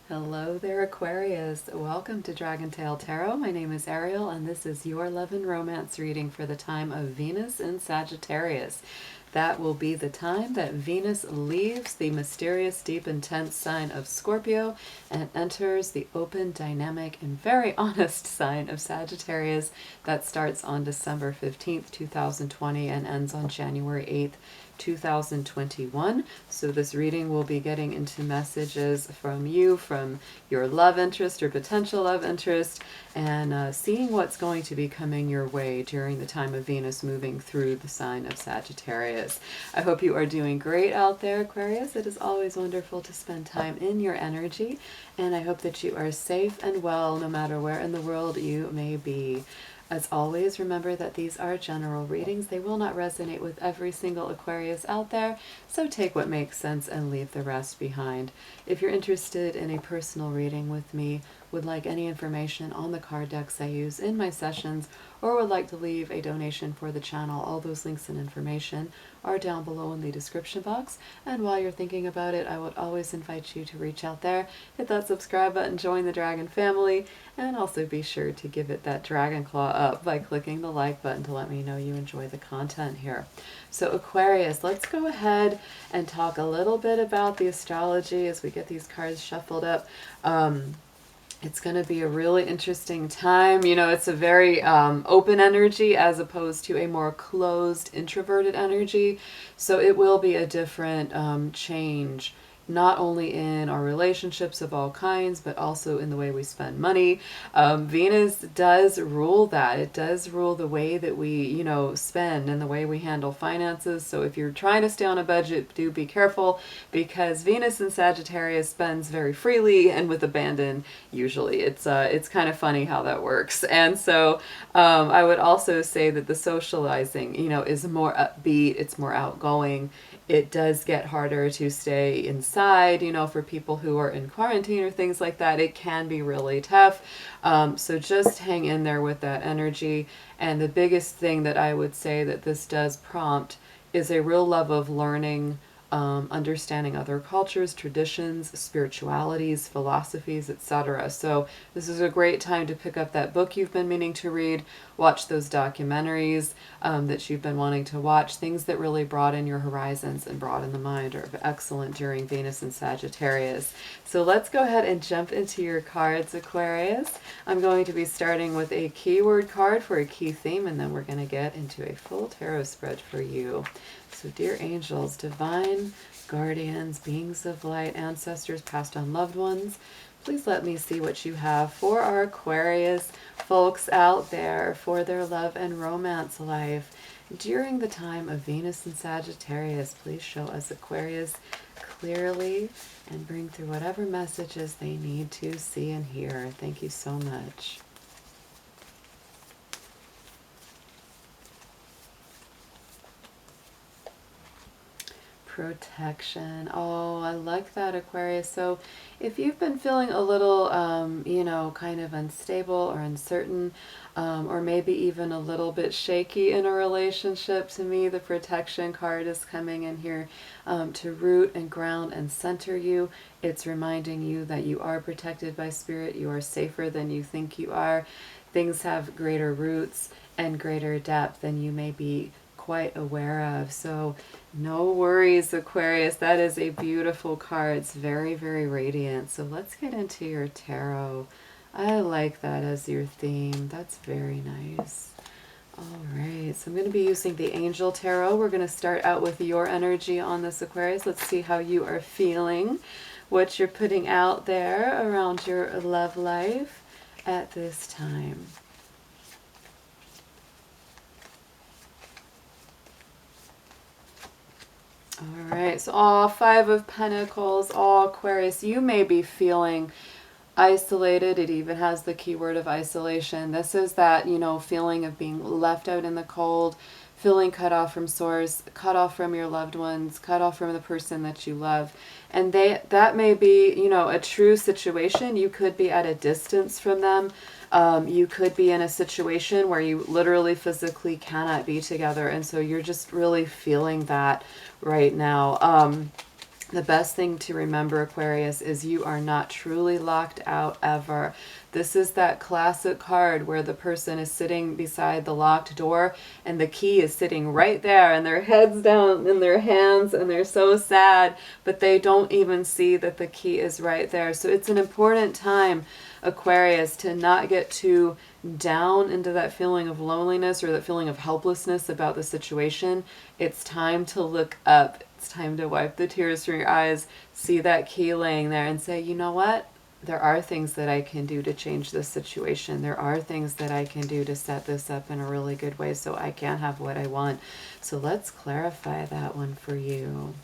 Hello there, Aquarius. Welcome to Dragon Tail Tarot. My name is Ariel, and this is your love and romance reading for the time of Venus in Sagittarius. That will be the time that Venus leaves the mysterious, deep, intense sign of Scorpio and enters the open, dynamic, and very honest sign of Sagittarius. That starts on December 15th, 2020 and ends on January 8th, 2021. So this reading will be getting into messages from you, from your love interest or potential love interest, and seeing what's going to be coming your way during the time of Venus moving through the sign of Sagittarius. I hope you are doing great out there, Aquarius. It is always wonderful to spend time in your energy, and I hope that you are safe and well no matter where in the world you may be. As always, remember that these are general readings. They will not resonate with every single Aquarius out there, so take what makes sense and leave the rest behind. If you're interested in a personal reading with me, would like any information on the card decks I use in my sessions, or would like to leave a donation for the channel, all those links and information are down below in the description box. And while you're thinking about it, I would always invite you to reach out there, hit that subscribe button, join the Dragon family, and also be sure to give it that dragon claw up by clicking the like button to let me know you enjoy the content here. So Aquarius, let's go ahead and talk a little bit about the astrology as we get these cards shuffled up. It's going to be a really interesting time. You know, it's a very open energy as opposed to a more closed, introverted energy. So it will be a different change, not only in our relationships of all kinds, but also in the way we spend money. Venus does rule that. It does rule the way that we, spend and the way we handle finances. So if you're trying to stay on a budget, do be careful, because Venus in Sagittarius spends very freely and with abandon, usually. It's kind of funny how that works. And so I would also say that the socializing, is more upbeat, it's more outgoing. It does get harder to stay inside, for people who are in quarantine or things like that. It can be really tough. So just hang in there with that energy. And the biggest thing that I would say that this does prompt is a real love of learning, understanding other cultures, traditions, spiritualities, philosophies, etc. So this is a great time to pick up that book you've been meaning to read, watch those documentaries that you've been wanting to watch. Things that really broaden your horizons and broaden the mind are excellent during Venus and Sagittarius. So let's go ahead and jump into your cards, Aquarius. I'm going to be starting with a keyword card for a key theme, and then we're going to get into a full tarot spread for you. So dear angels, divine guardians, beings of light, ancestors, past on loved ones, please let me see what you have for our Aquarius folks out there for their love and romance life during the time of Venus and Sagittarius. Please show us, Aquarius, clearly and bring through whatever messages they need to see and hear. Thank you so much. Protection. Oh, I like that, Aquarius. So if you've been feeling a little, kind of unstable or uncertain, or maybe even a little bit shaky in a relationship, to me, the protection card is coming in here to root and ground and center you. It's reminding you that you are protected by spirit. You are safer than you think you are. Things have greater roots and greater depth than you may be quite aware of. So no worries, Aquarius. That is a beautiful card. It's very, very radiant. So let's get into your tarot. I like that as your theme. That's very nice. All right, so I'm going to be using the Angel Tarot. We're going to start out with your energy on this, Aquarius. Let's see how you are feeling, what you're putting out there around your love life at this time. All right, so Five of Pentacles, Aquarius, you may be feeling isolated. It even has the keyword of isolation. This is that, feeling of being left out in the cold, feeling cut off from source, cut off from your loved ones, cut off from the person that you love. And that may be, a true situation. You could be at a distance from them. You could be in a situation where you literally physically cannot be together. And so you're just really feeling that right now. The best thing to remember, Aquarius, is you are not truly locked out ever. This is that classic card where the person is sitting beside the locked door and the key is sitting right there and their heads down in their hands and they're so sad, but they don't even see that the key is right there. So it's an important time, Aquarius, to not get too down into that feeling of loneliness or that feeling of helplessness about the situation. It's time to look up. It's time to wipe the tears from your eyes, see that key laying there and say, you know what? There are things that I can do to change this situation. There are things that I can do to set this up in a really good way so I can have what I want. So let's clarify that one for you.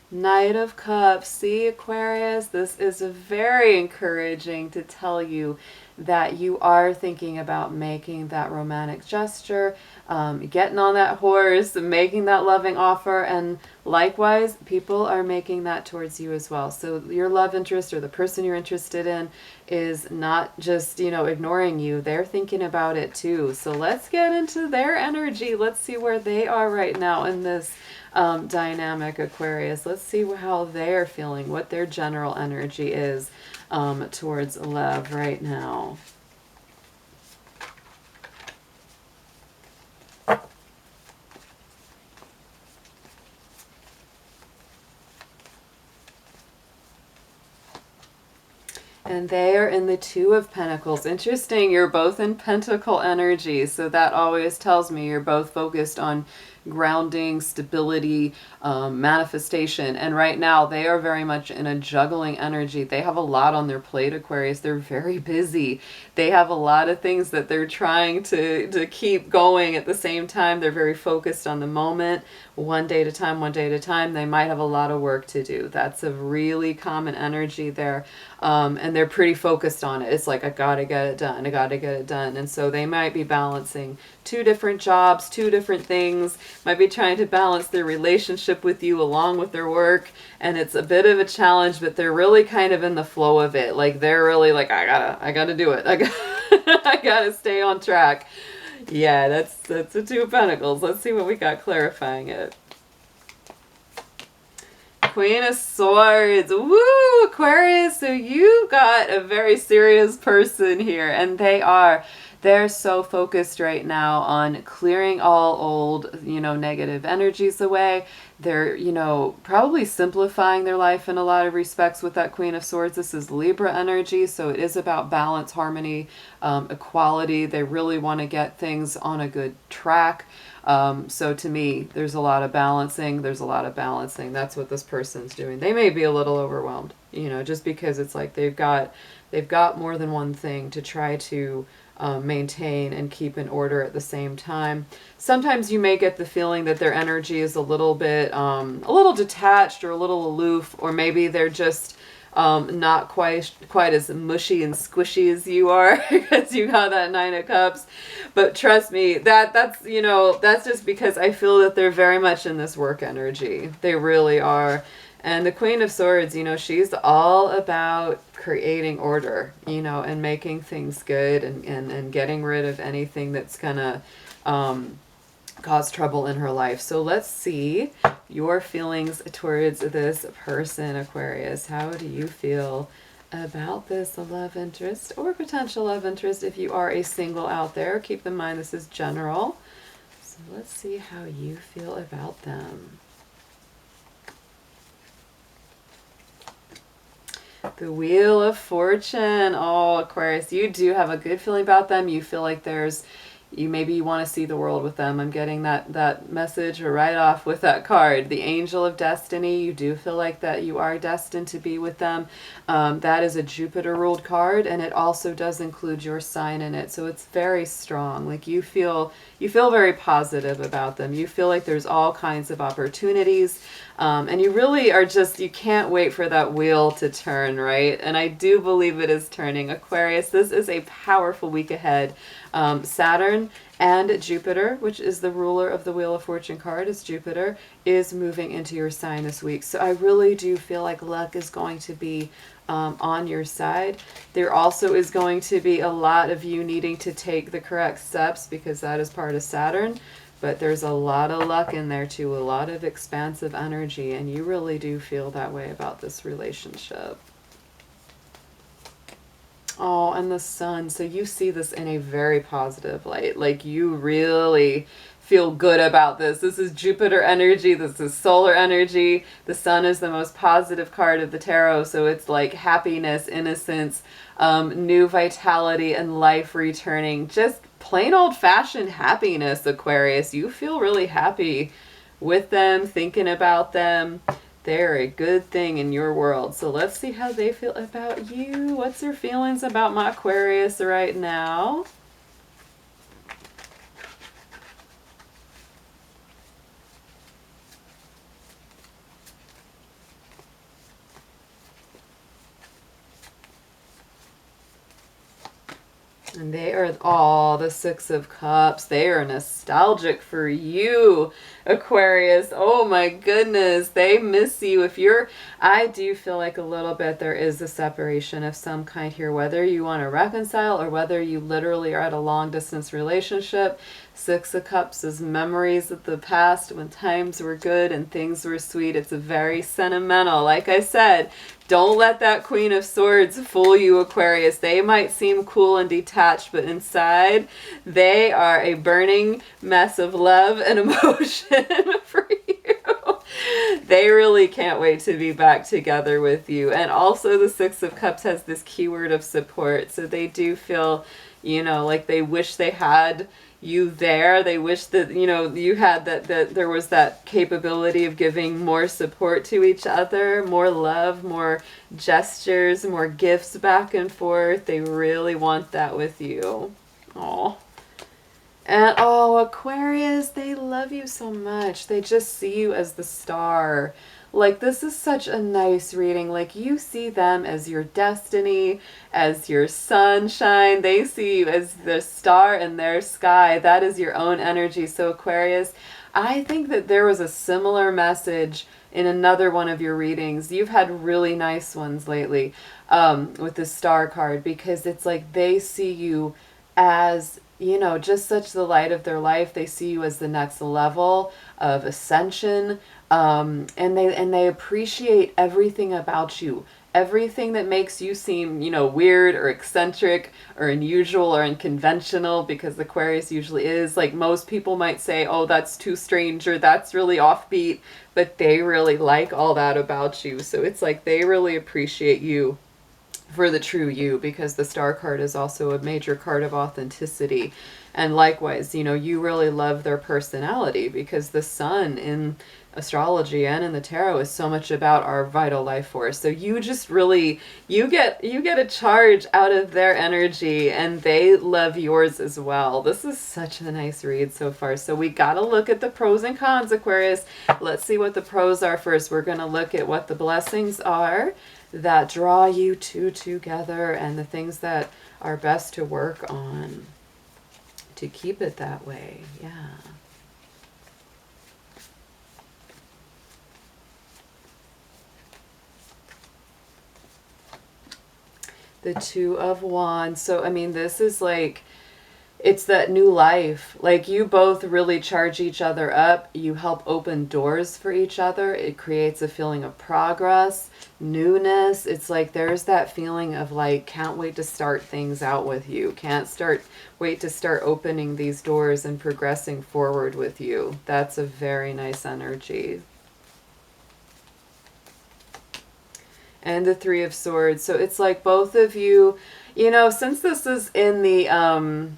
Knight of Cups. See, Aquarius, this is very encouraging to tell you that you are thinking about making that romantic gesture, getting on that horse, making that loving offer, and likewise, people are making that towards you as well. So your love interest or the person you're interested in is not just, ignoring you. They're thinking about it too. So let's get into their energy. Let's see where they are right now in this dynamic, Aquarius. Let's see how they're feeling, what their general energy is towards love right now. And they are in the Two of Pentacles. Interesting, you're both in Pentacle energy. So that always tells me you're both focused on grounding, stability, manifestation. And right now they are very much in a juggling energy. They have a lot on their plate, Aquarius. They're very busy. They have a lot of things that they're trying to keep going at the same time. They're very focused on the moment, one day at a time, one day at a time. They might have a lot of work to do. That's a really common energy there. And they're pretty focused on it. It's like, I gotta get it done. I gotta get it done. And so they might be balancing 2 different jobs, 2 different things, might be trying to balance their relationship with you along with their work. And it's a bit of a challenge, but they're really kind of in the flow of it. Like they're really like, I gotta do it. I gotta stay on track. Yeah, that's the Two of Pentacles. Let's see what we got clarifying it. Queen of Swords. Woo, Aquarius. So you got a very serious person here, and they're so focused right now on clearing all old, negative energies away. They're, probably simplifying their life in a lot of respects with that Queen of Swords. This is Libra energy, so it is about balance, harmony, equality. They really want to get things on a good track. So to me, there's a lot of balancing. That's what this person's doing. They may be a little overwhelmed, just because it's like they've got more than one thing to try to maintain and keep in order at the same time. Sometimes you may get the feeling that their energy is a little bit, a little detached or a little aloof, or maybe they're just not quite as mushy and squishy as you are because you got that Nine of Cups. But trust me, that's just because I feel that they're very much in this work energy. They really are. And the Queen of Swords, she's all about creating order, and making things good and getting rid of anything that's gonna cause trouble in her life. So let's see your feelings towards this person, Aquarius. How do you feel about this love interest or potential love interest if you are a single out there? Keep in mind this is general. So let's see how you feel about them. The Wheel of Fortune. Oh, Aquarius, you do have a good feeling about them. You feel like maybe you want to see the world with them. I'm getting that message right off with that card. The Angel of Destiny. You do feel like that you are destined to be with them. That is a Jupiter ruled card, and it also does include your sign in it. So it's very strong. Like you feel very positive about them. You feel like there's all kinds of opportunities. And you really are you can't wait for that wheel to turn, right? And I do believe it is turning. Aquarius, this is a powerful week ahead. Saturn and Jupiter, which is the ruler of the Wheel of Fortune card, is Jupiter, is moving into your sign this week. So I really do feel like luck is going to be on your side. There also is going to be a lot of you needing to take the correct steps because that is part of Saturn. But there's a lot of luck in there too, a lot of expansive energy, and you really do feel that way about this relationship. Oh, and the sun. So you see this in a very positive light. Like, you really feel good about this. This is Jupiter energy. This is solar energy. The sun is the most positive card of the tarot. So it's like happiness, innocence, new vitality, and life returning. Just plain old-fashioned happiness, Aquarius. You feel really happy with them, thinking about them. They're a good thing in your world. So let's see how they feel about you. What's their feelings about my Aquarius right now? And they are, oh, the Six of Cups. They are nostalgic for you, Aquarius. Oh my goodness. They miss you. If you're, I do feel like a little bit there is a separation of some kind here, whether you want to reconcile or whether you literally are at a long distance relationship. Six of Cups is memories of the past when times were good and things were sweet. It's a very sentimental. Like I said, don't let that Queen of Swords fool you, Aquarius. They might seem cool and detached, but inside they are a burning mess of love and emotion for you. They really can't wait to be back together with you. And also the Six of Cups has this keyword of support. So they do feel, you know, like they wish they had you there. They wish that, you know, you had that there was that capability of giving more support to each other, more love, more gestures, more gifts back and forth. They really want that with you. Oh. And oh, Aquarius, they love you so much. They just see you as the star. Like, this is such a nice reading. Like, you see them as your destiny, as your sunshine. They see you as the star in their sky. That is your own energy. So, Aquarius, I think that there was a similar message in another one of your readings. You've had really nice ones lately with the star card, because it's like they see you as, you know, just such the light of their life. They see you as the next level of ascension. And they appreciate everything about you. Everything that makes you seem, you know, weird or eccentric or unusual or unconventional, because Aquarius usually is. Like, most people might say, oh, that's too strange or that's really offbeat, but they really like all that about you. So it's like they really appreciate you for the true you, because the star card is also a major card of authenticity. And likewise, you know, you really love their personality, because the sun in astrology and in the tarot is so much about our vital life force. So you just really, you get a charge out of their energy, and they love yours as well. This is such a nice read so far. So we got to look at the pros and cons, Aquarius. Let's see what the pros are first. We're going to look at what the blessings are that draw you two together, and the things that are best to work on to keep it that way. Yeah. The Two of Wands. So, I mean, this is like, it's that new life. Like, you both really charge each other up. You help open doors for each other. It creates a feeling of progress, newness. It's like there's that feeling of like, can't wait to start things out with you. Wait to start opening these doors and progressing forward with you. That's a very nice energy. And the Three of Swords. So it's like both of you, you know, since this is in the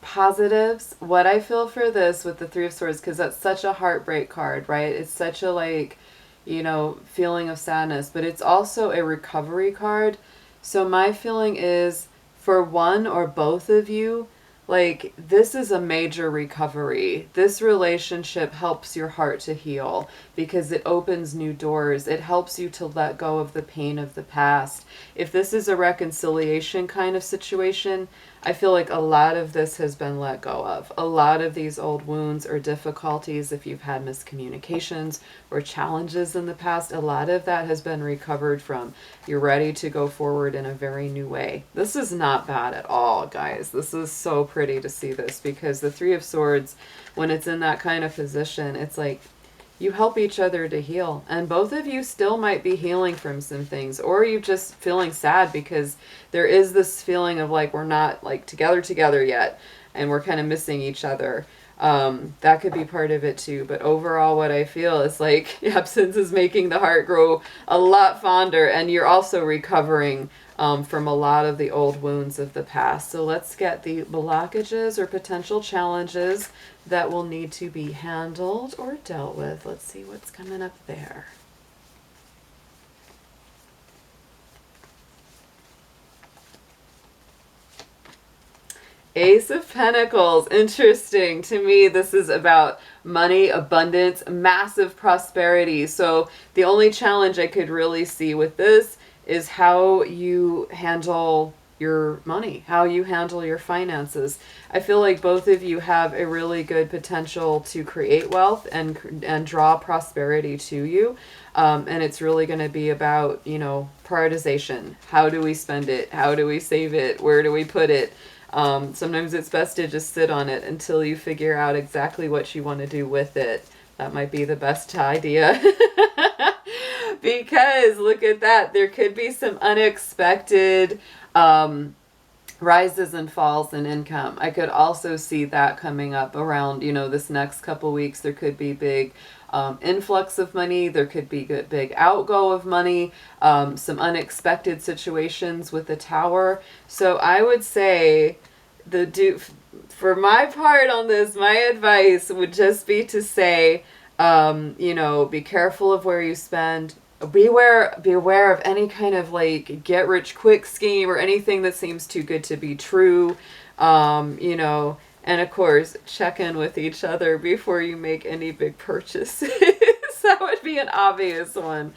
positives, what I feel for this with the Three of Swords, because that's such a heartbreak card, right? It's such a, like, you know, feeling of sadness, but it's also a recovery card. So my feeling is, for one or both of you, like, this is a major recovery. This relationship helps your heart to heal, because it opens new doors. It helps you to let go of the pain of the past. If this is a reconciliation kind of situation, I feel like a lot of this has been let go of. A lot of these old wounds or difficulties, if you've had miscommunications or challenges in the past, a lot of that has been recovered from. You're ready to go forward in a very new way. This is not bad at all, guys. This is so pretty to see this, because the Three of Swords, when it's in that kind of position, it's like you help each other to heal. And both of you still might be healing from some things, or you just feeling sad because there is this feeling of like we're not like together yet, and we're kind of missing each other. That could be part of it too. But overall, what I feel is like absence is making the heart grow a lot fonder, and you're also recovering from a lot of the old wounds of the past. So let's get the blockages or potential challenges that will need to be handled or dealt with. Let's see what's coming up there. Ace of Pentacles. Interesting. To me, this is about money, abundance, massive prosperity. So the only challenge I could really see with this is how you handle your money, how you handle your finances. I feel like both of you have a really good potential to create wealth and draw prosperity to you. And it's really going to be about, you know, prioritization. How do we spend it? How do we save it? Where do we put it? Sometimes it's best to just sit on it until you figure out exactly what you want to do with it. That might be the best idea. Because look at that. There could be some unexpected rises and falls in income. I could also see that coming up around, you know, this next couple weeks. There could be big influx of money. There could be big outgo of money, some unexpected situations with the Tower. So I would say for my part on this, my advice would just be to say, you know, be careful of where you spend. Beware of any kind of like get rich quick scheme or anything that seems too good to be true. You know, and of course, check in with each other before you make any big purchases. That would be an obvious one.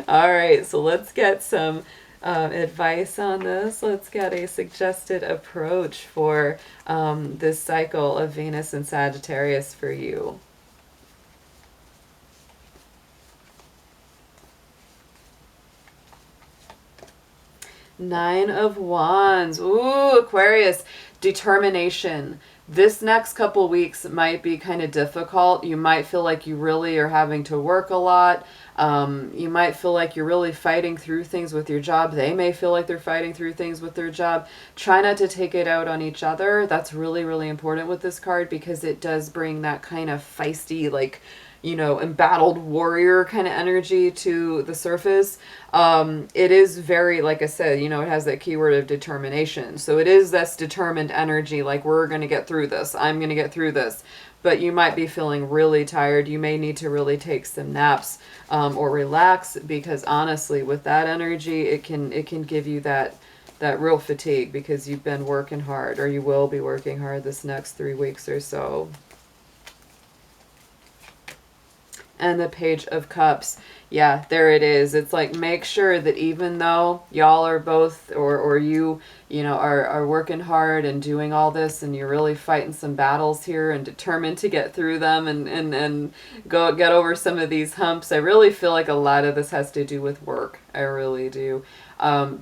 All right, so let's get some advice on this. Let's get a suggested approach for this cycle of Venus and Sagittarius for you. Nine of Wands. Ooh, Aquarius. Determination. This next couple weeks might be kind of difficult. You might feel like you really are having to work a lot. You might feel like you're really fighting through things with your job. They may feel like they're fighting through things with their job. Try not to take it out on each other. That's really, really important with this card, because it does bring that kind of feisty, like, you know, embattled warrior kind of energy to the surface. It is very, like I said, you know, it has that keyword of determination. So it is this determined energy, like we're going to get through this. I'm going to get through this. But you might be feeling really tired. You may need to really take some naps or relax, because honestly, with that energy, it can give you that real fatigue, because you've been working hard, or you will be working hard this next 3 weeks or so. And the Page of Cups. Yeah, there it is. It's like, make sure that even though y'all are both, or you know, are working hard and doing all this, and you're really fighting some battles here and determined to get through them and go get over some of these humps. I really feel like a lot of this has to do with work. I really do.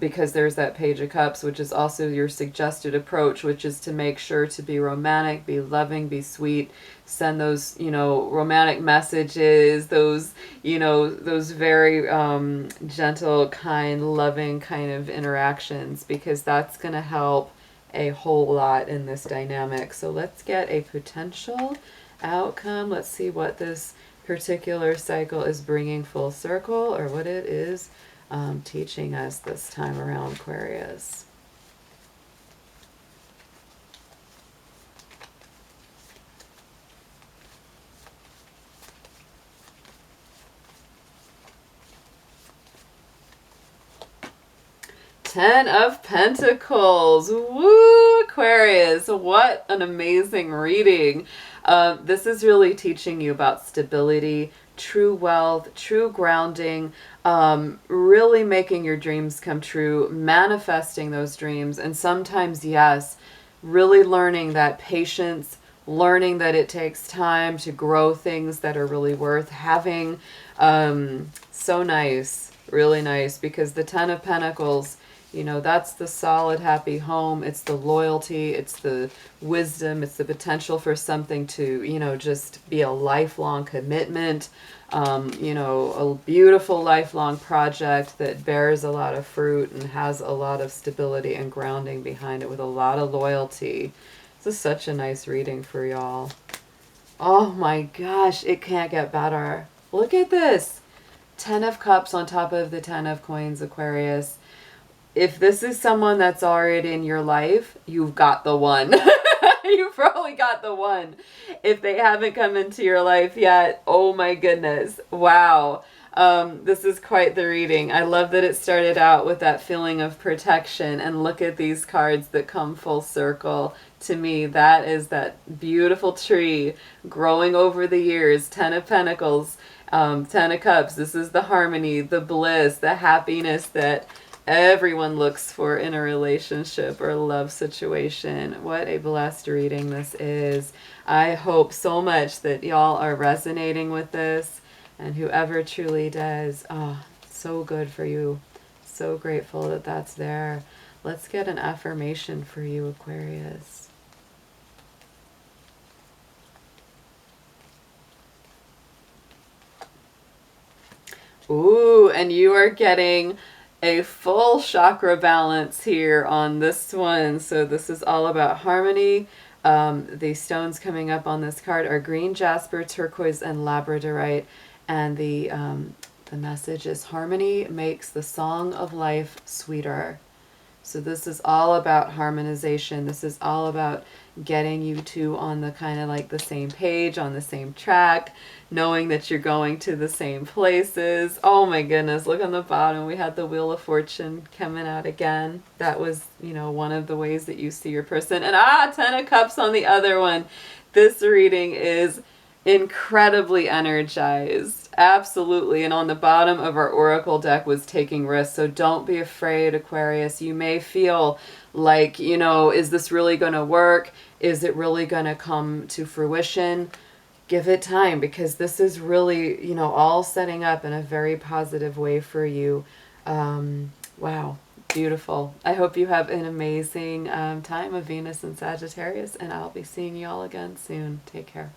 Because there's that Page of Cups, which is also your suggested approach, which is to make sure to be romantic, be loving, be sweet, send those, you know, romantic messages, those, you know, those very gentle, kind, loving kind of interactions, because that's going to help a whole lot in this dynamic. So let's get a potential outcome. Let's see what this particular cycle is bringing full circle, or what it is teaching us this time around, Aquarius. Ten of Pentacles. Woo, Aquarius. What an amazing reading. This is really teaching you about stability, true wealth, true grounding, really making your dreams come true, manifesting those dreams. And sometimes, yes, really learning that patience, learning that it takes time to grow things that are really worth having. So nice, really nice, because the Ten of Pentacles, you know, that's the solid, happy home. It's the loyalty, it's the wisdom, it's the potential for something to, you know, just be a lifelong commitment. You know, a beautiful lifelong project that bears a lot of fruit and has a lot of stability and grounding behind it with a lot of loyalty. This is such a nice reading for y'all. Oh my gosh, it can't get better. Look at this. 10 of Cups on top of the 10 of Coins, Aquarius. If this is someone that's already in your life, you've got the one. You probably got the one. If they haven't come into your life yet, oh my goodness. Wow. This is quite the reading. I love that it started out with that feeling of protection, and look at these cards that come full circle. To me, that is that beautiful tree growing over the years. 10 of Pentacles, 10 of Cups. This is the harmony, the bliss, the happiness that everyone looks for in a relationship or love situation. What a blessed reading this is. I hope so much that y'all are resonating with this, and whoever truly does, oh, so good for you. So grateful that that's there. Let's get an affirmation for you, Aquarius. Ooh, and you are getting a full chakra balance here on this one. So this is all about harmony. The stones coming up on this card are green jasper, turquoise, and labradorite. And the message is harmony makes the song of life sweeter. So this is all about harmonization. This is all about getting you two on the kind of like the same page, on the same track, knowing that you're going to the same places. Oh my goodness, look on the bottom. We had the Wheel of Fortune coming out again. That was, you know, one of the ways that you see your person. And 10 of Cups on the other one. This reading is incredibly energized. Absolutely. And on the bottom of our oracle deck was taking risks. So don't be afraid, Aquarius. You may feel like, you know, is this really going to work? Is it really going to come to fruition? Give it time, because this is really, you know, all setting up in a very positive way for you. Wow. Beautiful. I hope you have an amazing time of Venus and Sagittarius, and I'll be seeing you all again soon. Take care.